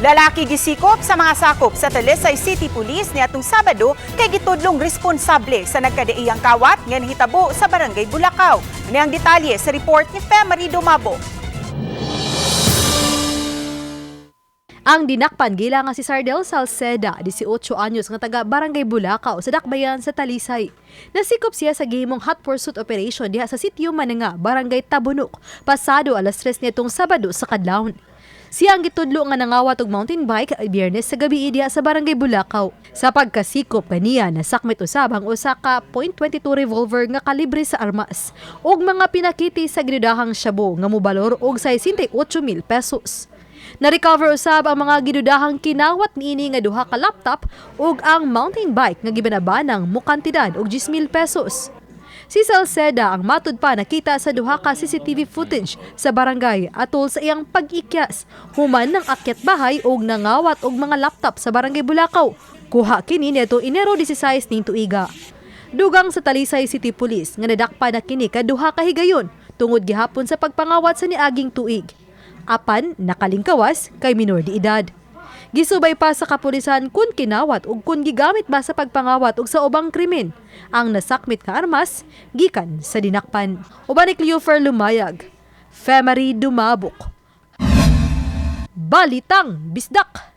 Lalaki gisikop sa mga sakop sa Talisay City Police niadtong Sabado kay gitudlong responsable sa nagkadaiyang kawat nga nahitabo sa Barangay Bulacau. Ani ang detalye sa report ni Femari Dumabo. Ang dinakpan gila nga si Sardel Salceda, 18 anyos nga taga Barangay Bulacau sa Dakbayan sa Talisay. Nasikop siya sa gihimong hot pursuit operation diha sa sitio Mananga, Barangay Tabunok, pasado alas 3 nitong Sabado sa kadlawon. Siya ang gitudlo nga nangawat og mountain bike Biyernes sa gabi diha sa Barangay Bulacau. Sa pagkasikop kaniya nasakmit usab ang usa ka .22 revolver nga kalibre sa armas ug mga pinakiti sa ginudahang shabu nga mobalor og 68,000 pesos. Na-recover usab ang mga ginudahang kinawat niini nga duha ka laptop ug ang mountain bike nga gibanabanang mo kantidad og 10,000 pesos. Si Salceda ang matud pa nakita sa duha ka CCTV footage sa barangay atol sa iyang pag-ikyas human ng akyat bahay ug nangawat og mga laptop sa Barangay Bulacau. Kuha kini nitong Enero 16 ning tuiga. Dugang sa Talisay City Police nga nadakpa na kini kaduha ka higayon tungod gihapon sa pagpangawat sa niaging tuig. Apan nakalingkawas kay minor de edad. Gisubay pa sa kapulisan kun kinawat ug kun gigamit ba sa pagpangawat ug sa ubang krimen ang nasakmit nga armas gikan sa dinakpan. Uban ni Cleofer Lumayag, Femari Dumabok. Balitang Bisdak.